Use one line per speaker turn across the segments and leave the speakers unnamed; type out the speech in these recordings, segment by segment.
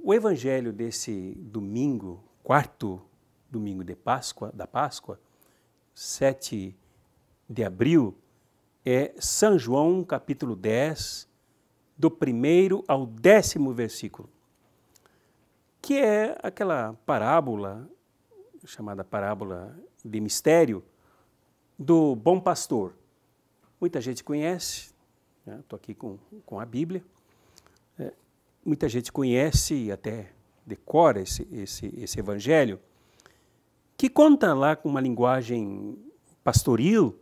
O evangelho desse domingo, quarto domingo da Páscoa, 7 de abril, é São João, capítulo 10, do 1º ao 10º versículo, que é aquela parábola, chamada parábola de mistério, do bom pastor. Muita gente conhece, estou aqui com a Bíblia, muita gente conhece e até decora esse evangelho, que conta lá com uma linguagem pastoril,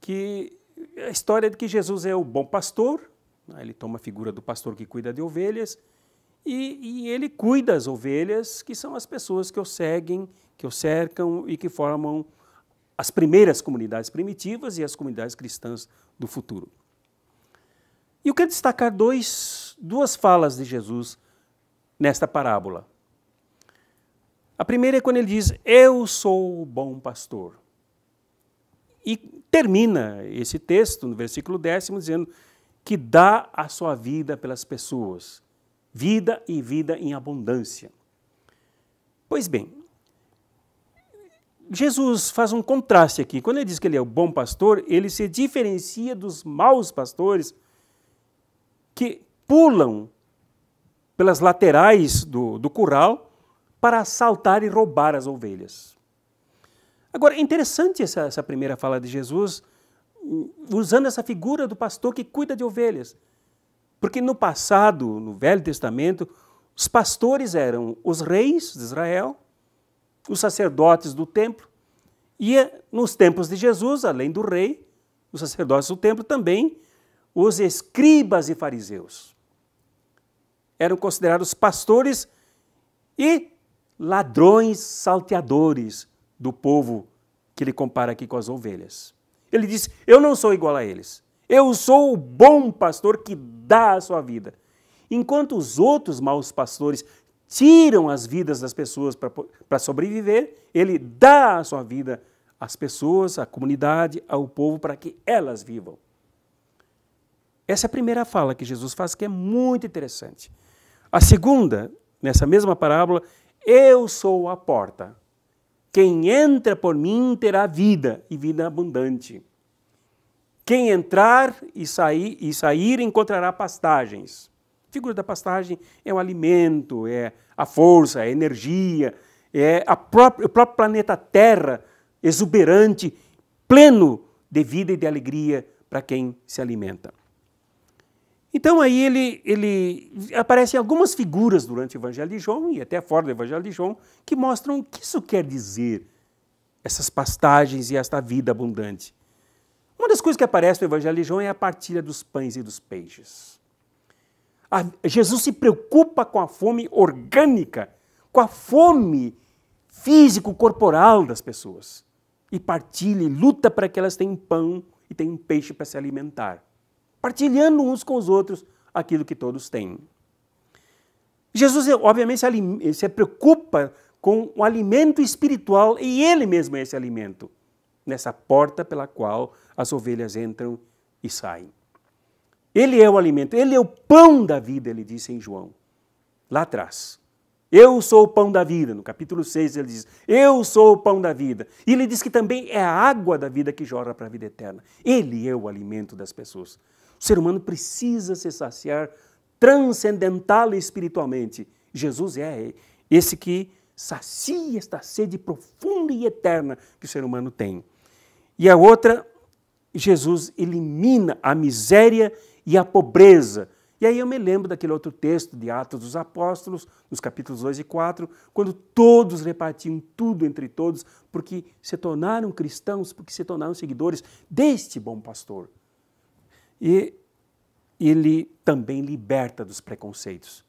que a história de que Jesus é o bom pastor, ele toma a figura do pastor que cuida de ovelhas, e ele cuida das ovelhas, que são as pessoas que o seguem, que o cercam e que formam as primeiras comunidades primitivas e as comunidades cristãs do futuro. E eu quero destacar duas falas de Jesus nesta parábola. A primeira é quando ele diz, eu sou o bom pastor. E termina esse texto, no versículo 10º, dizendo que dá a sua vida pelas pessoas. Vida e vida em abundância. Pois bem, Jesus faz um contraste aqui. Quando ele diz que ele é o bom pastor, ele se diferencia dos maus pastores que pulam pelas laterais do curral para assaltar e roubar as ovelhas. Agora, é interessante essa primeira fala de Jesus, usando essa figura do pastor que cuida de ovelhas. Porque no passado, no Velho Testamento, os pastores eram os reis de Israel, os sacerdotes do templo, e nos tempos de Jesus, além do rei, os sacerdotes do templo também, os escribas e fariseus. Eram considerados pastores e ladrões salteadores do povo que ele compara aqui com as ovelhas. Ele diz, eu não sou igual a eles. Eu sou o bom pastor que dá a sua vida. Enquanto os outros maus pastores tiram as vidas das pessoas para sobreviver, ele dá a sua vida às pessoas, à comunidade, ao povo, para que elas vivam. Essa é a primeira fala que Jesus faz, que é muito interessante. A segunda, nessa mesma parábola, eu sou a porta. Quem entra por mim terá vida, e vida abundante. Quem entrar e sair encontrará pastagens. A figura da pastagem é o alimento, é a força, é a energia, é o próprio planeta Terra, exuberante, pleno de vida e de alegria para quem se alimenta. Então aí ele aparecem algumas figuras durante o Evangelho de João e até fora do Evangelho de João que mostram o que isso quer dizer, essas pastagens e esta vida abundante. Uma das coisas que aparece no Evangelho de João é a partilha dos pães e dos peixes. Jesus se preocupa com a fome orgânica, com a fome físico-corporal das pessoas. E partilha e luta para que elas tenham pão e tenham peixe para se alimentar. Partilhando uns com os outros aquilo que todos têm. Jesus, obviamente, se preocupa com o alimento espiritual e ele mesmo é esse alimento, nessa porta pela qual as ovelhas entram e saem. Ele é o alimento, ele é o pão da vida, ele disse em João, lá atrás. Eu sou o pão da vida, no capítulo 6 ele diz, eu sou o pão da vida. E ele diz que também é a água da vida que jorra para a vida eterna. Ele é o alimento das pessoas. O ser humano precisa se saciar transcendental e espiritualmente. Jesus é esse que sacia esta sede profunda e eterna que o ser humano tem. E a outra, Jesus elimina a miséria e a pobreza. E aí eu me lembro daquele outro texto de Atos dos Apóstolos, nos capítulos 2 e 4, quando todos repartiam tudo entre todos, porque se tornaram cristãos, porque se tornaram seguidores deste bom pastor. E ele também liberta dos preconceitos.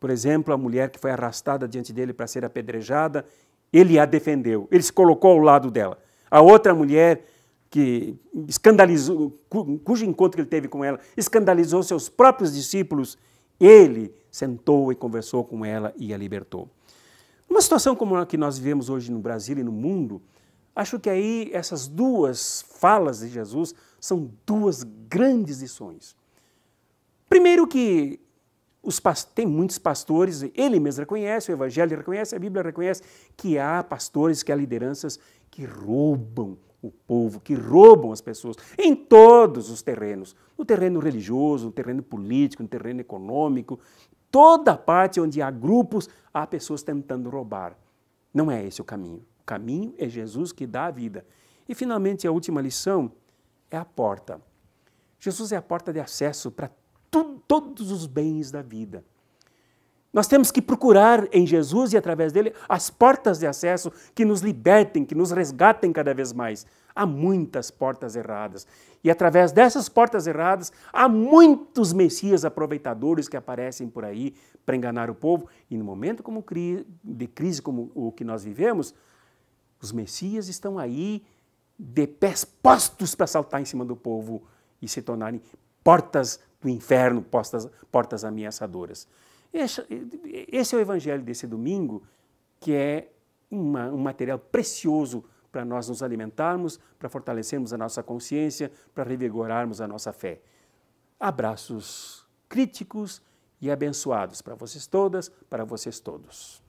Por exemplo, a mulher que foi arrastada diante dele para ser apedrejada, ele a defendeu, ele se colocou ao lado dela. A outra mulher que escandalizou, cujo encontro ele teve com ela, escandalizou seus próprios discípulos, ele sentou e conversou com ela e a libertou. Uma situação como a que nós vivemos hoje no Brasil e no mundo, acho que aí essas duas falas de Jesus são duas grandes lições. Primeiro que Tem muitos pastores, ele mesmo reconhece, o Evangelho reconhece, a Bíblia reconhece que há pastores, que há lideranças que roubam o povo, que roubam as pessoas em todos os terrenos, no terreno religioso, no terreno político, no terreno econômico, toda parte onde há grupos, há pessoas tentando roubar. Não é esse o caminho. O caminho é Jesus que dá a vida. E, finalmente, a última lição é a porta. Jesus é a porta de acesso para todos os bens da vida. Nós temos que procurar em Jesus e através dele as portas de acesso que nos libertem, que nos resgatem cada vez mais. Há muitas portas erradas. E através dessas portas erradas, há muitos messias aproveitadores que aparecem por aí para enganar o povo. E no momento de crise como o que nós vivemos, os messias estão aí de pés postos para saltar em cima do povo e se tornarem portas do inferno, portas ameaçadoras. Esse é o evangelho desse domingo, que é um material precioso para nós nos alimentarmos, para fortalecermos a nossa consciência, para revigorarmos a nossa fé. Abraços críticos e abençoados para vocês todas, para vocês todos.